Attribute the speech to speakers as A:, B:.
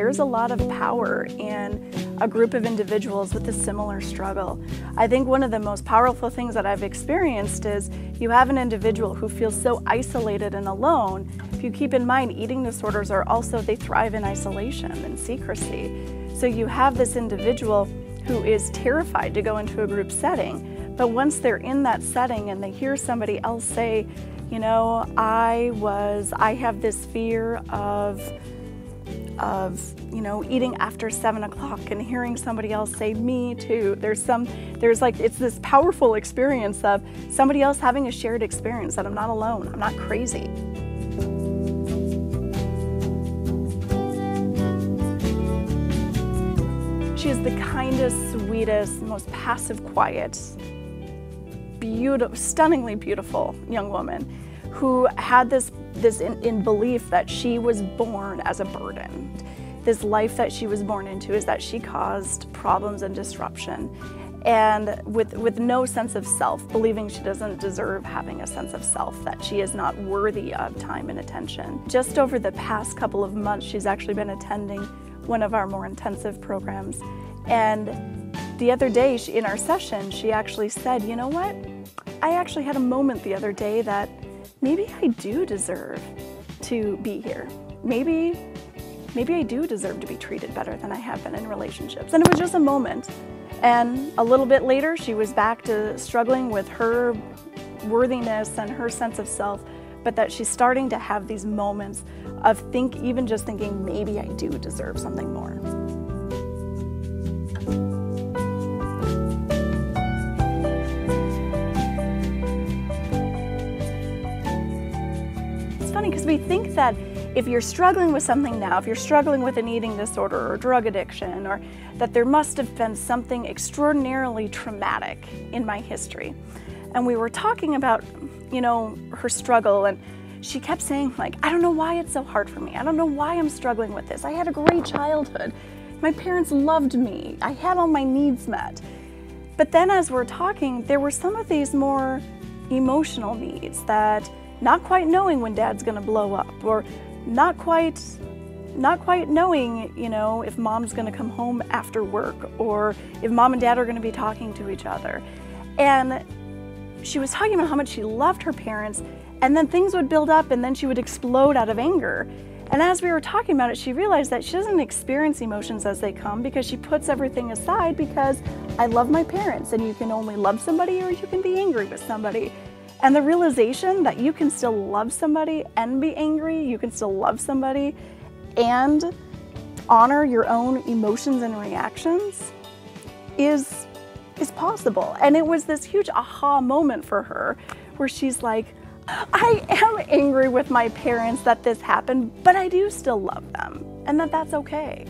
A: there's a lot of power in a group of individuals with a similar struggle. I think one of the most powerful things that I've experienced is you have an individual who feels so isolated and alone. If you keep in mind, eating disorders are also, they thrive in isolation and secrecy. So you have this individual who is terrified to go into a group setting, but once they're in that setting and they hear somebody else say, you know, I have this fear of you know, eating after 7 o'clock, and hearing somebody else say, me too. It's this powerful experience of somebody else having a shared experience, that I'm not alone, I'm not crazy. She is the kindest, sweetest, most passive, quiet, beautiful, stunningly beautiful young woman who had this in belief that she was born as a burden. This life that she was born into is that she caused problems and disruption, and with no sense of self, believing she doesn't deserve having a sense of self, that she is not worthy of time and attention. Just over the past couple of months, she's actually been attending one of our more intensive programs, and the other day in our session, she actually said, you know what? I actually had a moment the other day that maybe I do deserve to be here. Maybe I do deserve to be treated better than I have been in relationships. And it was just a moment. And a little bit later, she was back to struggling with her worthiness and her sense of self, but that she's starting to have these moments of even just thinking, maybe I do deserve something more. It's funny because we think that if you're struggling with something now, if you're struggling with an eating disorder or drug addiction, or that there must have been something extraordinarily traumatic in my history. And we were talking about, you know, her struggle, and she kept saying, like, I don't know why it's so hard for me. I don't know why I'm struggling with this. I had a great childhood. My parents loved me. I had all my needs met. But then as we're talking, there were some of these more emotional needs, that not quite knowing when dad's gonna blow up, or not quite knowing, you know, if mom's gonna come home after work, or if mom and dad are gonna be talking to each other. And she was talking about how much she loved her parents, and then things would build up and then she would explode out of anger. And as we were talking about it, she realized that she doesn't experience emotions as they come, because she puts everything aside, because I love my parents, and you can only love somebody or you can be angry with somebody. And the realization that you can still love somebody and be angry, you can still love somebody and honor your own emotions and reactions is possible. And it was this huge aha moment for her, where she's like, I am angry with my parents that this happened, but I do still love them, and that's okay.